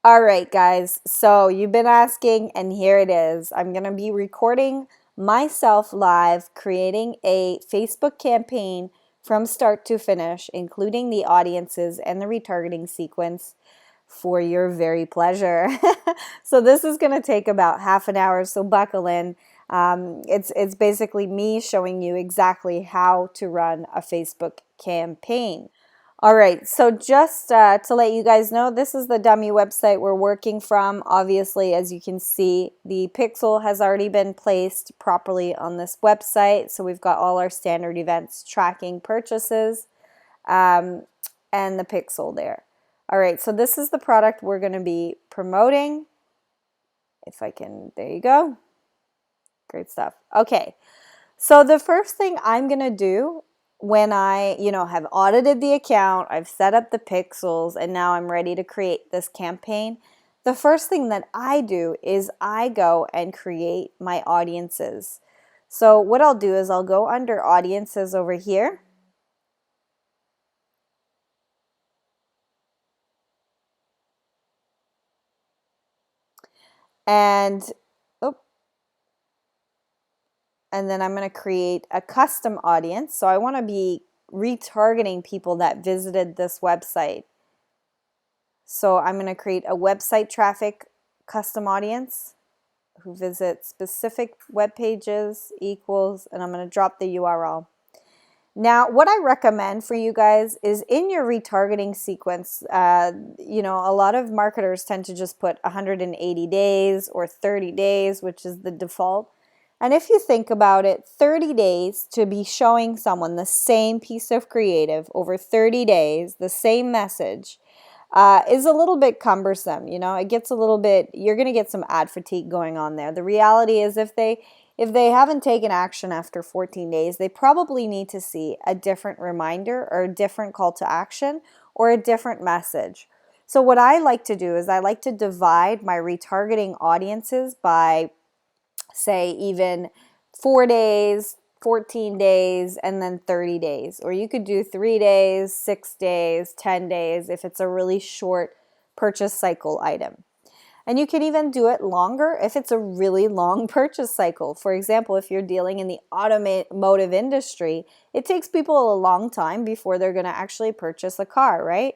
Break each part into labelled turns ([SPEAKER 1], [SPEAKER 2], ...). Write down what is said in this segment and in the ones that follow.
[SPEAKER 1] All right, guys. So you've been asking, and here it is. I'm going to be recording myself live, creating a Facebook campaign from start to finish, including the audiences and the retargeting sequence for your very pleasure. So this is going to take about half an hour, so buckle in. It's basically me showing you exactly how to run a Facebook campaign. All right, so just to let you guys know, this is the dummy website we're working from. Obviously, as you can see, the pixel has already been placed properly on this website. So we've got all our standard events tracking purchases um, and the pixel there. All right, so this is the product we're going to be promoting. If I can, there you go. Great stuff. Okay, so the first thing I'm going to do when I, have audited the account, I've set up the pixels, and now I'm ready to create this campaign, the first thing that I do is I go and create my audiences. So what I'll do is I'll go under audiences over here. And oh, and then I'm going to create a custom audience. So I want to be retargeting people that visited this website. So I'm going to create a website traffic custom audience who visit specific web pages equals, and I'm going to drop the URL. Now, what I recommend for you guys is in your retargeting sequence, a lot of marketers tend to just put 180 days or 30 days, which is the default. And if you think about it, 30 days to be showing someone the same piece of creative over 30 days, the same message, is a little bit cumbersome. It gets a little bit, you're going to get some ad fatigue going on there. The reality is if they haven't taken action after 14 days, they probably need to see a different reminder or a different call to action or a different message. So what I like to do is I like to divide my retargeting audiences by, say, even 4 days, 14 days, and then 30 days. Or you could do 3 days, 6 days, 10 days if it's a really short purchase cycle item. And you can even do it longer if it's a really long purchase cycle. For example, if you're dealing in the automotive industry, it takes people a long time before they're going to actually purchase a car, right?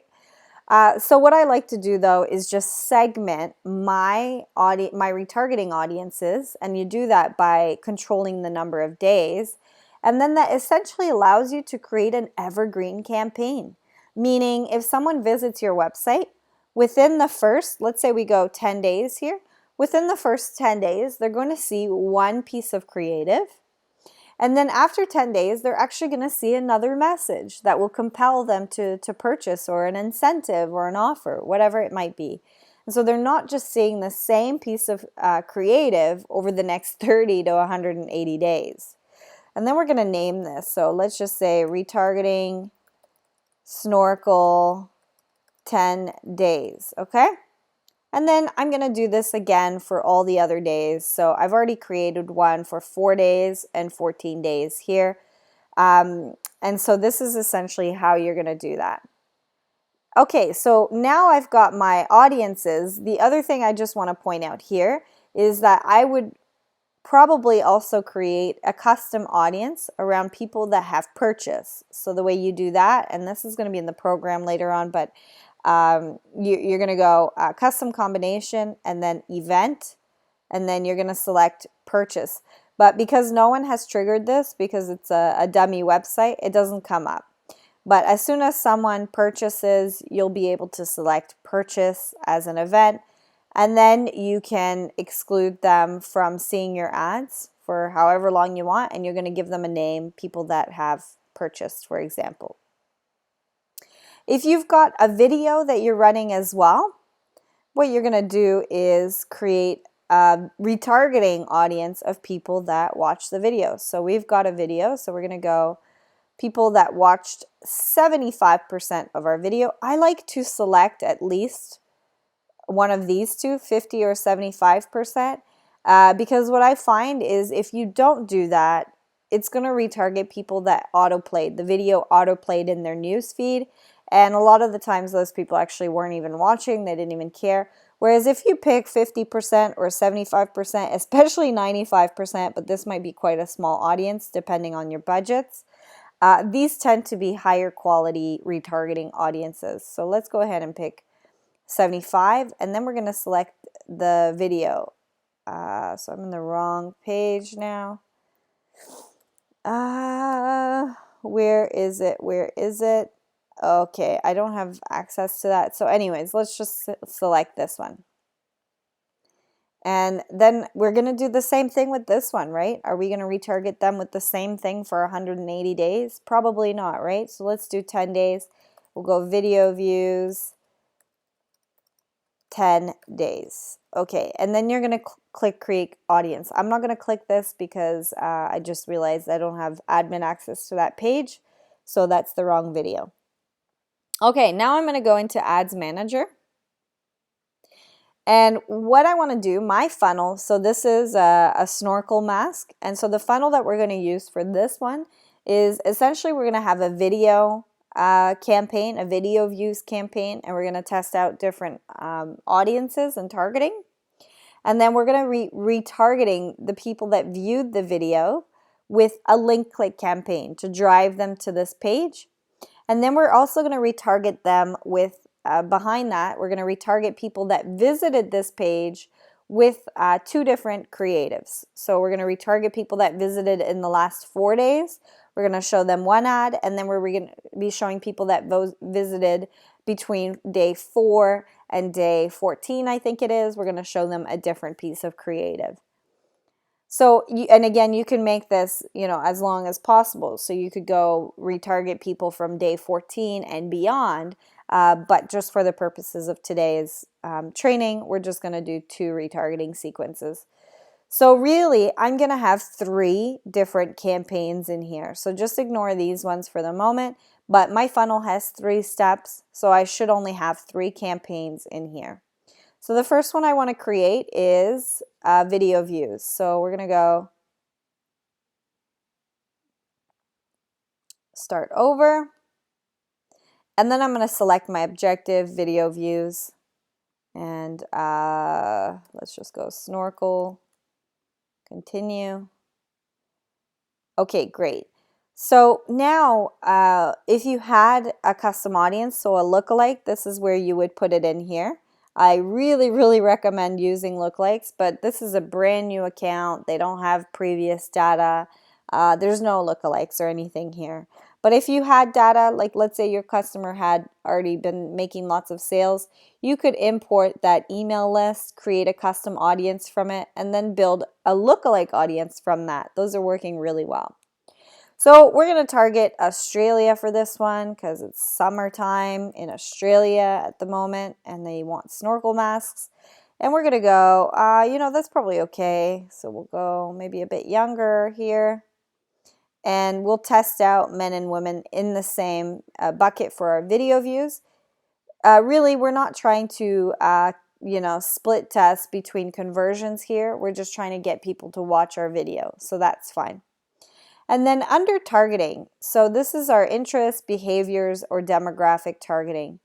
[SPEAKER 1] So what I like to do though is just segment my retargeting audiences, and you do that by controlling the number of days. And then that essentially allows you to create an evergreen campaign. Meaning if someone visits your website, within the first, let's say we go 10 days here, within the first 10 days, they're going to see one piece of creative. And then after 10 days, they're actually going to see another message that will compel them to purchase, or an incentive or an offer, whatever it might be. And so they're not just seeing the same piece of creative over the next 30 to 180 days. And then we're going to name this. So let's just say retargeting snorkel 10 days, okay? And then I'm going to do this again for all the other days. So I've already created one for 4 days and 14 days here. And so this is essentially how you're going to do that. Okay, so now I've got my audiences. The other thing I just want to point out here is that I would probably also create a custom audience around people that have purchased. So the way you do that, and this is going to be in the program later on, but you're going to go custom combination and then event, and then you're going to select purchase. But because no one has triggered this, because it's a dummy website, it doesn't come up. But as soon as someone purchases, you'll be able to select purchase as an event, and then you can exclude them from seeing your ads for however long you want, and you're going to give them a name, people that have purchased, for example. If you've got a video that you're running as well, what you're going to do is create a retargeting audience of people that watch the video. So we've got a video, so we're going to go people that watched 75% of our video. I like to select at least one of these two, 50 or 75%, because what I find is if you don't do that, it's going to retarget people that autoplayed. The video autoplayed in their news feed, And a lot of the times those people actually weren't even watching, they didn't even care. Whereas if you pick 50% or 75%, especially 95%, but this might be quite a small audience depending on your budgets, these tend to be higher quality retargeting audiences. So let's go ahead and pick 75, and then we're going to select the video. So I'm in the wrong page now. Where is it? Where is it? Okay, I don't have access to that. So anyways, let's just select this one. And then we're going to do the same thing with this one, right? Are we going to retarget them with the same thing for 180 days? Probably not, right? So let's do 10 days. We'll go video views, 10 days. Okay, and then you're going to click create audience. I'm not going to click this because I just realized I don't have admin access to that page. So that's the wrong video. Okay, now I'm going to go into Ads Manager. And what I want to do, my funnel, so this is a snorkel mask. And so the funnel that we're going to use for this one is essentially we're going to have a video campaign, a video views campaign, and we're going to test out different audiences and targeting. And then we're going to retargeting the people that viewed the video with a link click campaign to drive them to this page. And then we're also going to retarget them with, behind that, we're going to retarget people that visited this page with 2 different creatives. So we're going to retarget people that visited in the last 4 days. We're going to show them one ad, and then we're going to be showing people that visited between day 4 and day 14, I think it is. We're going to show them a different piece of creative. So, and again, you can make this, as long as possible. So you could go retarget people from day 14 and beyond. But just for the purposes of today's training, we're just going to do 2 retargeting sequences. So really, I'm going to have 3 different campaigns in here. So just ignore these ones for the moment. But my funnel has 3 steps, so I should only have 3 campaigns in here. So the first one I want to create is video views. So we're going to go start over. And then I'm going to select my objective, video views. And let's just go snorkel, continue. Okay, great. So now if you had a custom audience, so a lookalike, this is where you would put it in here. I really, really recommend using lookalikes, but this is a brand new account. They don't have previous data. There's no lookalikes or anything here. But if you had data, like let's say your customer had already been making lots of sales, you could import that email list, create a custom audience from it, and then build a lookalike audience from that. Those are working really well. So we're going to target Australia for this one because it's summertime in Australia at the moment and they want snorkel masks. And we're going to go, that's probably okay. So we'll go maybe a bit younger here. And we'll test out men and women in the same bucket for our video views. Really, we're not trying to, split test between conversions here. We're just trying to get people to watch our video. So that's fine. And then under targeting, so this is our interests, behaviors, or demographic targeting.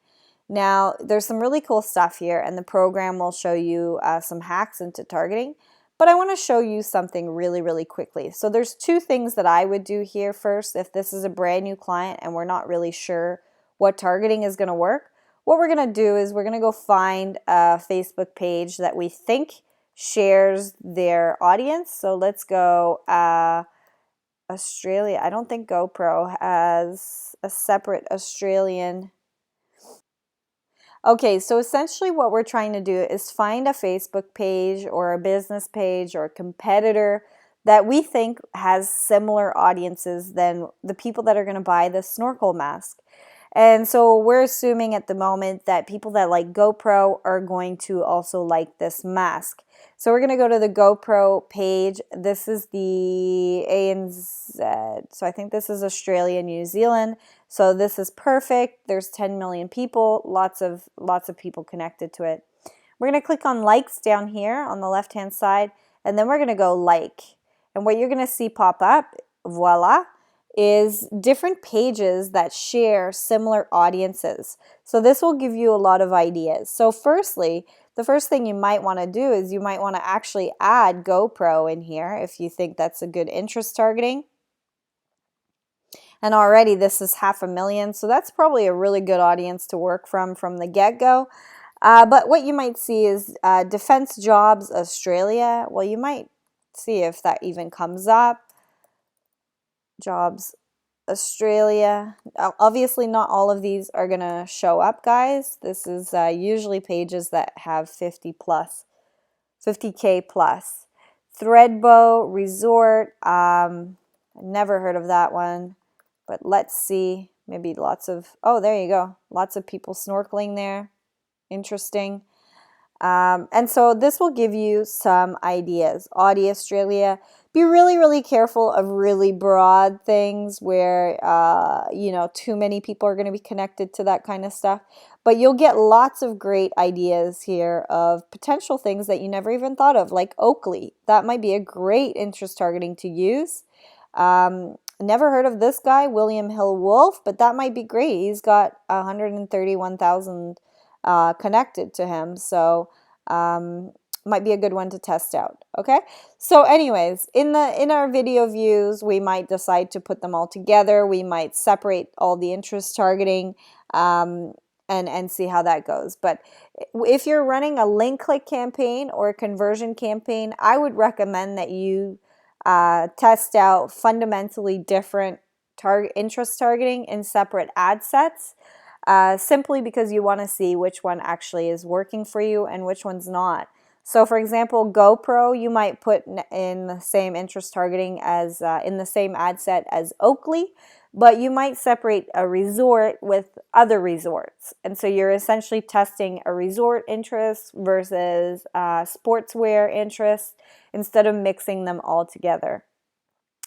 [SPEAKER 1] Now, there's some really cool stuff here, and the program will show you some hacks into targeting. But I want to show you something really, really quickly. So there's 2 things that I would do here first if this is a brand new client and we're not really sure what targeting is going to work. What we're going to do is we're going to go find a Facebook page that we think shares their audience. So let's go Australia. I don't think GoPro has a separate Australian. Okay, so essentially what we're trying to do is find a Facebook page or a business page or a competitor that we think has similar audiences than the people that are going to buy the snorkel mask. And so we're assuming at the moment that people that like GoPro are going to also like this mask. So we're going to go to the GoPro page. This is the ANZ. So I think this is Australia, New Zealand. So this is perfect. There's 10 million people, lots of people connected to it. We're going to click on likes down here on the left-hand side, and then we're going to go like. And what you're going to see pop up, voila, is different pages that share similar audiences. So this will give you a lot of ideas. So firstly, the first thing you might want to do is you might want to actually add GoPro in here if you think that's a good interest targeting. And already this is 500,000, so that's probably a really good audience to work from the get-go. But what you might see is Defense Jobs Australia. Well, you might see if that even comes up. Jobs Australia. Obviously not all of these are going to show up, guys. This is usually pages that have 50K plus. Threadbow Resort. Never heard of that one. But let's see, maybe lots of, oh, there you go. Lots of people snorkeling there. Interesting. And so this will give you some ideas. Audi Australia. Be really, really careful of really broad things where, you know, too many people are going to be connected to that kind of stuff. But you'll get lots of great ideas here of potential things that you never even thought of, like Oakley. That might be a great interest targeting to use. Never heard of this guy, William Hill Wolf, but that might be great. He's got 131,000 connected to him, so might be a good one to test out. Okay, so anyways, in our video views, we might decide to put them all together. We might separate all the interest targeting and see how that goes. But if you're running a link click campaign or a conversion campaign, I would recommend that you test out fundamentally different interest targeting in separate ad sets, simply because you want to see which one actually is working for you and which one's not. So for example, GoPro, you might put in the same interest targeting as in the same ad set as Oakley, but you might separate a resort with other resorts. And so you're essentially testing a resort interest versus sportswear interest instead of mixing them all together.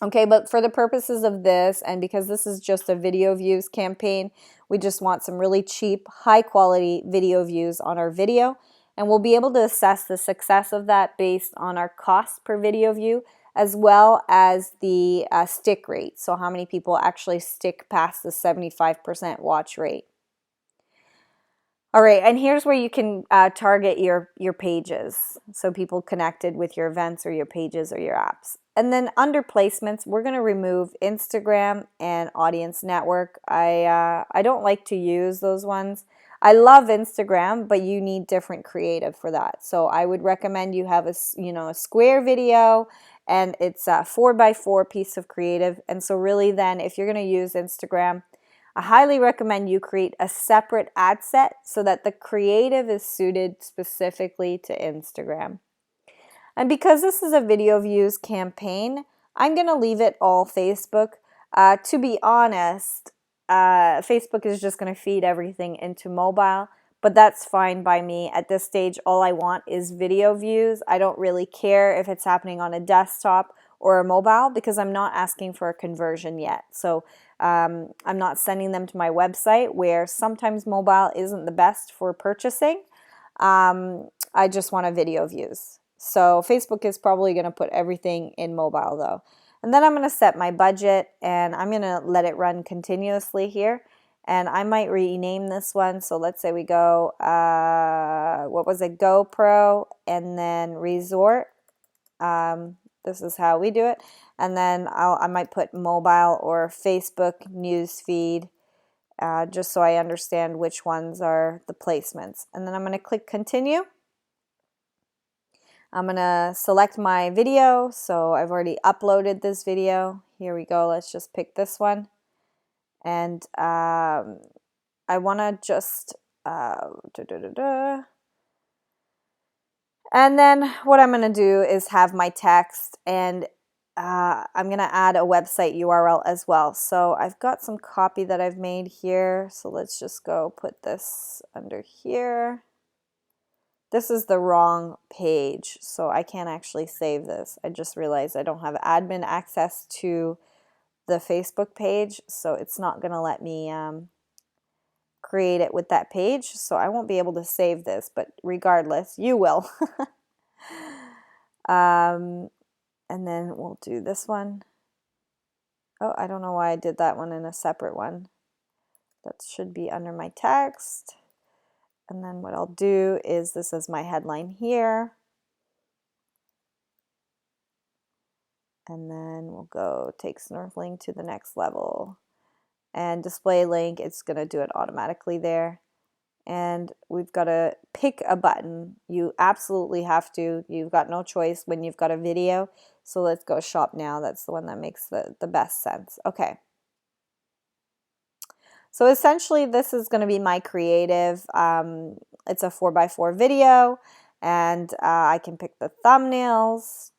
[SPEAKER 1] Okay, but for the purposes of this, and because this is just a video views campaign, we just want some really cheap, high quality video views on our video. And we'll be able to assess the success of that based on our cost per video view, as well as the stick rate. So how many people actually stick past the 75% watch rate. All right, and here's where you can target your pages, so people connected with your events or your pages or your apps. And then under placements, we're going to remove Instagram and Audience Network. I don't like to use those ones. I love Instagram, but you need different creative for that. So I would recommend you have a square video, and it's a 4x4 piece of creative. And so really then, if you're going to use Instagram, I highly recommend you create a separate ad set so that the creative is suited specifically to Instagram. And because this is a video views campaign, I'm going to leave it all Facebook. To be honest, Facebook is just going to feed everything into mobile, but that's fine by me. At this stage, all I want is video views. I don't really care if it's happening on a desktop or a mobile because I'm not asking for a conversion yet. So I'm not sending them to my website where sometimes mobile isn't the best for purchasing. I just want a video views. So Facebook is probably going to put everything in mobile though. And then I'm going to set my budget and I'm going to let it run continuously here. And I might rename this one. So let's say we go, what was it? GoPro and then Resort. This is how we do it. And then I might put mobile or Facebook newsfeed, just so I understand which ones are the placements. And then I'm going to click continue. I'm going to select my video. So I've already uploaded this video. Here we go. Let's just pick this one. And I want to just and then what I'm going to do is have my text, and I'm going to add a website URL as well. So I've got some copy that I've made here. So let's just go put this under here. This is the wrong page, so I can't actually save this. I just realized I don't have admin access to the Facebook page, so it's not going to let me create it with that page. So I won't be able to save this, but regardless, you will. And then we'll do this one. Oh, I don't know why I did that one in a separate one. That should be under my text. And then what I'll do is, this is my headline here. And then we'll go take snorkeling to the next level. And display link, it's going to do it automatically there. And we've got to pick a button. You absolutely have to. You've got no choice when you've got a video. So let's go shop now. That's the one that makes the best sense. Okay. So essentially this is going to be my creative. It's a 4x4 video, and I can pick the thumbnails.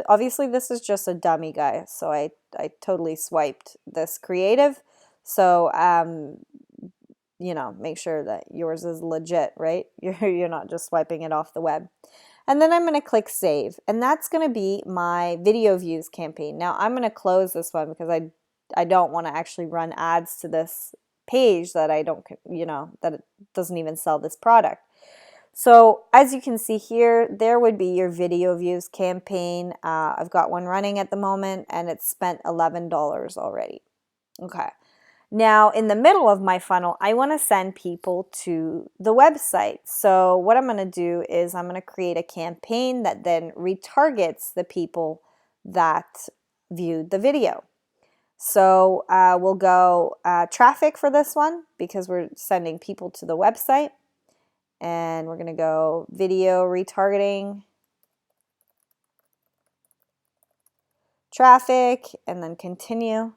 [SPEAKER 1] Obviously this is just a dummy, guys, so I totally swiped this creative. So you know, make sure that yours is legit, right? You're not just swiping it off the web. And then I'm going to click save, and that's going to be my video views campaign. Now I'm going to close this one because I don't want to actually run ads to this page that I don't, you know, that it doesn't even sell this product. So as you can see here, there would be your video views campaign. I've got one running at the moment, and it's spent $11 already. Okay. Now, in the middle of my funnel, I want to send people to the website. So what I'm going to do is I'm going to create a campaign that then retargets the people that viewed the video. So we'll go traffic for this one because we're sending people to the website. And we're going to go video retargeting, traffic, and then continue.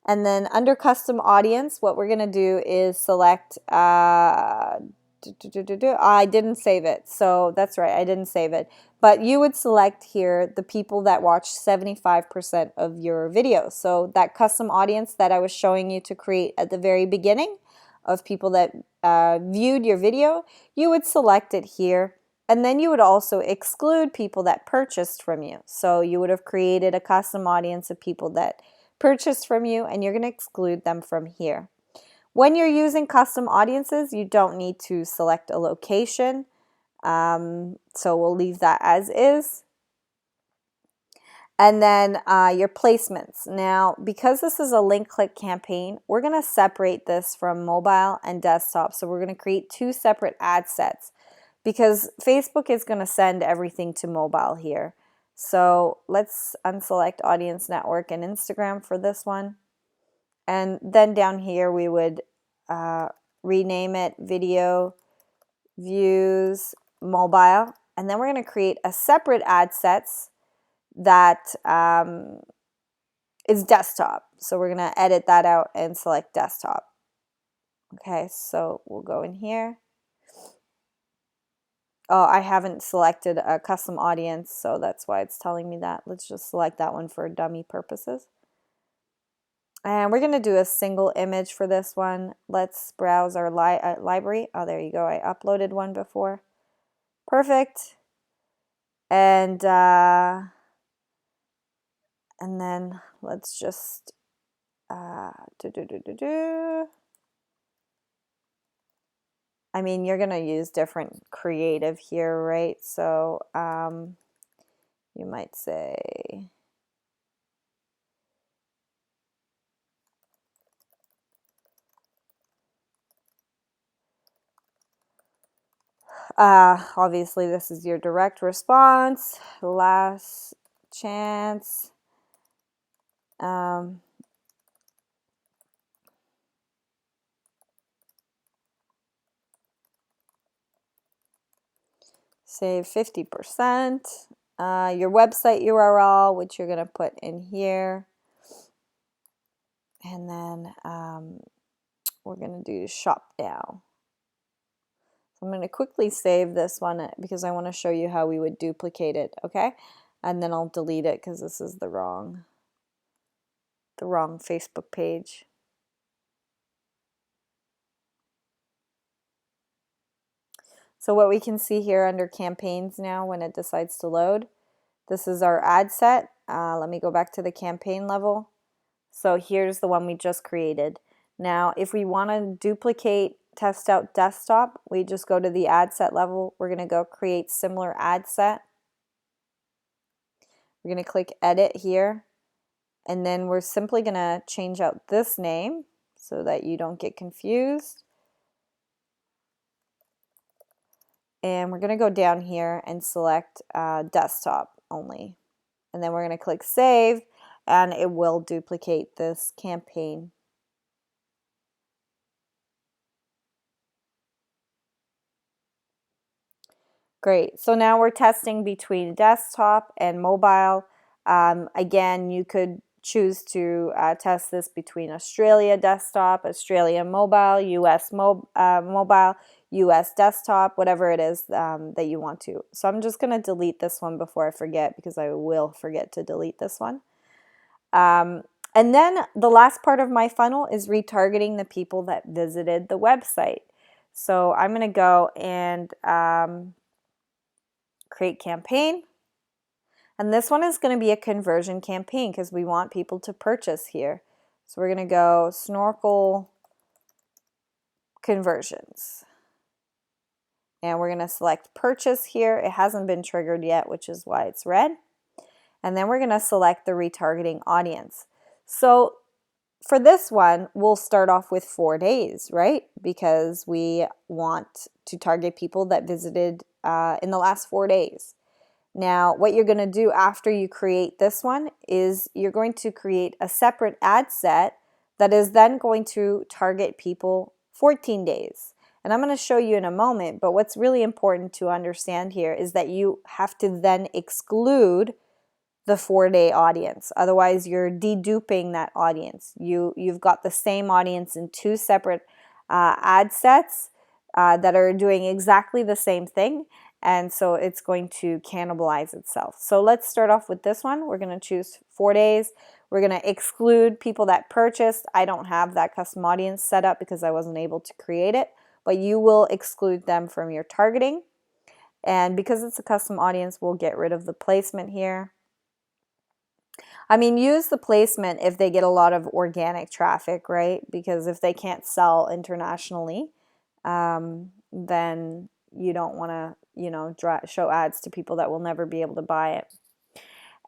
[SPEAKER 1] And then under custom audience, what we're going to do is select, I didn't save it. So that's right, I didn't save it. But you would select here the people that watch 75% of your video. So that custom audience that I was showing you to create at the very beginning of people that viewed your video, you would select it here. And then you would also exclude people that purchased from you. So you would have created a custom audience of people that purchased from you, and you're going to exclude them from here. When you're using custom audiences, you don't need to select a location. So we'll leave that as is. And then your placements. Now, because this is a link click campaign, we're going to separate this from mobile and desktop. So we're going to create two separate ad sets because Facebook is going to send everything to mobile here. So let's unselect Audience Network and Instagram for this one. And then down here we would rename it Video Views Mobile. And then we're going to create a separate ad sets that is desktop. So we're going to edit that out and select desktop. Okay, so we'll go in here. Oh, I haven't selected a custom audience, so that's why it's telling me that. Let's just select that one for dummy purposes. And we're going to do a single image for this one. Let's browse our library. Oh, there you go. I uploaded one before. Perfect. And then let's just I mean, you're going to use different creative here, right? So you might say, obviously this is your direct response, last chance. Save 50%. Your website URL, which you're going to put in here. And then we're going to do shop now. So I'm going to quickly save this one because I want to show you how we would duplicate it, okay? And then I'll delete it because this is the wrong Facebook page. So what we can see here under campaigns now when it decides to load, this is our ad set. Let me go back to the campaign level. So here's the one we just created. Now, if we want to duplicate test out desktop, we just go to the ad set level. We're going to go create similar ad set. We're going to click edit here. And then we're simply going to change out this name so that you don't get confused. And we're going to go down here and select desktop only. And then we're going to click save, and it will duplicate this campaign. Great. So now we're testing between desktop and mobile. Again, you could choose to test this between Australia desktop, Australia mobile, US mobile, US desktop, whatever it is that you want to. So I'm just going to delete this one before I forget, because I will forget to delete this one. And then the last part of my funnel is retargeting the people that visited the website. So I'm going to go and create campaign. And this one is going to be a conversion campaign because we want people to purchase here. So we're going to go snorkel conversions. And we're going to select purchase here. It hasn't been triggered yet, which is why it's red. And then we're going to select the retargeting audience. So for this one, we'll start off with 4 days, right? Because we want to target people that visited in the last 4 days. Now, what you're going to do after you create this one is you're going to create a separate ad set that is then going to target people 14 days. And I'm going to show you in a moment, but what's really important to understand here is that you have to then exclude the 4-day audience. Otherwise, you're deduping that audience. You've got the same audience in 2 separate ad sets that are doing exactly the same thing. And so it's going to cannibalize itself. So let's start off with this one. We're going to choose 4 days. We're going to exclude people that purchased. I don't have that custom audience set up because I wasn't able to create it, but you will exclude them from your targeting. And because it's a custom audience, we'll get rid of the placement here. I mean, use the placement if they get a lot of organic traffic, right? Because if they can't sell internationally, then you don't want to, show ads to people that will never be able to buy it.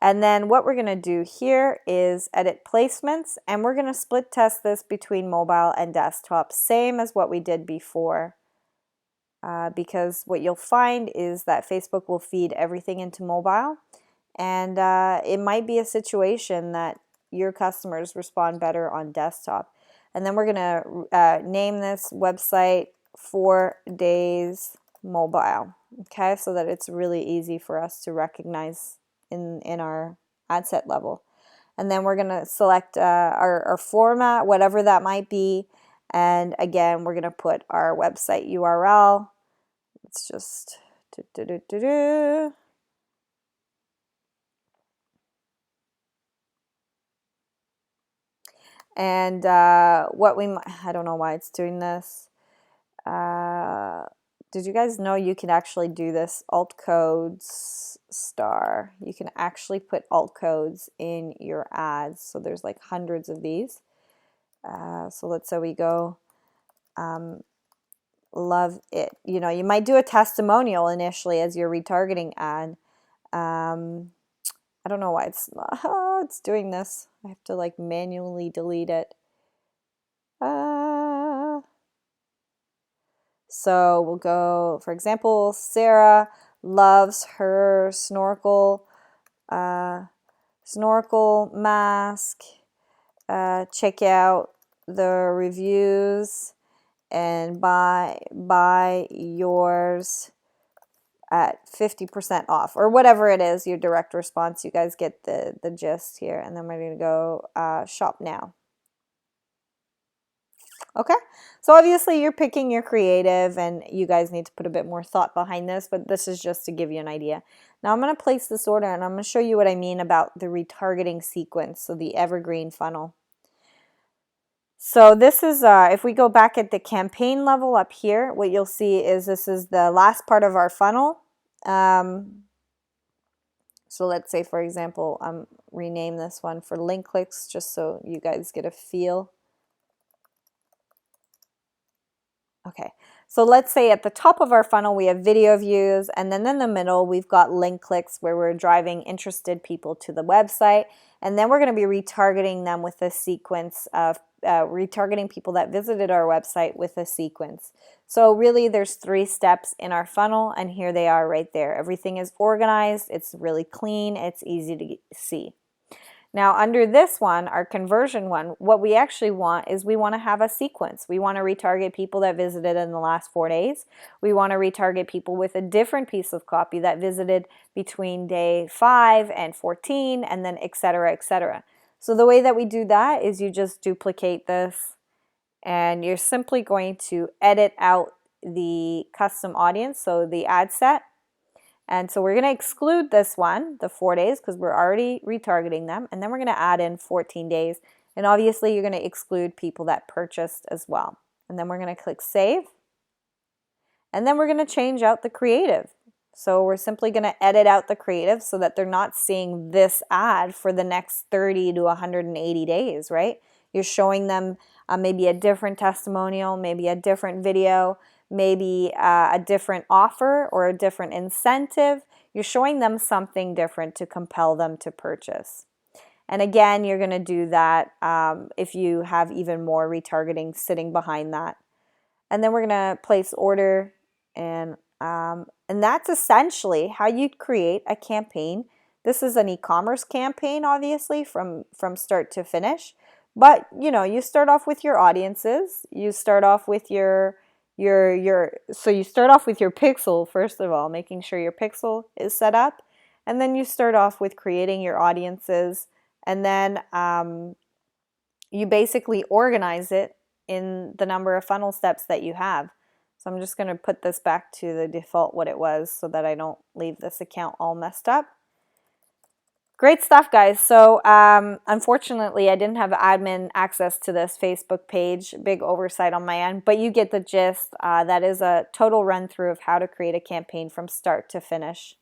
[SPEAKER 1] And then what we're going to do here is edit placements, and we're going to split test this between mobile and desktop, same as what we did before. Because what you'll find is that Facebook will feed everything into mobile, and it might be a situation that your customers respond better on desktop. And then we're going to name this website 4 days mobile, okay, so that it's really easy for us to recognize in our ad set level. And then we're going to select our format, whatever that might be. And again, we're going to put our website URL. It's just and what we might, I don't know why it's doing this. Did you guys know you can actually do this? Alt codes star. You can actually put alt codes in your ads. So there's like hundreds of these. So let's say we go love it. You might do a testimonial initially as your retargeting ad. I don't know why it's doing this. I have to like manually delete it. So we'll go, for example, Sarah loves her snorkel mask. Check out the reviews and buy yours at 50% off, or whatever it is, your direct response. You guys get the gist here. And then we're going to go shop now. Okay, so obviously you're picking your creative, and you guys need to put a bit more thought behind this, but this is just to give you an idea. Now I'm going to place this order, and I'm going to show you what I mean about the retargeting sequence, so the evergreen funnel. So this is, if we go back at the campaign level up here, what you'll see is this is the last part of our funnel. So let's say, for example, rename this one for link clicks, just so you guys get a feel. Okay, So let's say at the top of our funnel we have video views, and then in the middle we've got link clicks where we're driving interested people to the website, and then we're going to be retargeting them with a sequence of retargeting people that visited our website with a sequence. So really there's 3 steps in our funnel, and here they are right there. Everything is organized, it's really clean, it's easy to see. Now under this one, our conversion one, what we actually want is we want to have a sequence. We want to retarget people that visited in the last 4 days. We want to retarget people with a different piece of copy that visited between day 5 and 14, and then etc., etc. So the way that we do that is you just duplicate this, and you're simply going to edit out the custom audience, so the ad set. And so we're going to exclude this one, the 4 days, because we're already retargeting them. And then we're going to add in 14 days. And obviously you're going to exclude people that purchased as well. And then we're going to click save. And then we're going to change out the creative. So we're simply going to edit out the creative so that they're not seeing this ad for the next 30 to 180 days, right? You're showing them maybe a different testimonial, maybe a different video, maybe a different offer or a different incentive. You're showing them something different to compel them to purchase. And again, you're going to do that if you have even more retargeting sitting behind that. And then we're going to place order, and that's essentially how you create a campaign. This is an e-commerce campaign, obviously, from start to finish. But you start off with your audiences. You start off with your pixel, first of all, making sure your pixel is set up, and then you start off with creating your audiences, and then you basically organize it in the number of funnel steps that you have. So I'm just going to put this back to the default what it was so that I don't leave this account all messed up. Great stuff, guys. So unfortunately, I didn't have admin access to this Facebook page. Big oversight on my end, but you get the gist. That is a total run through of how to create a campaign from start to finish.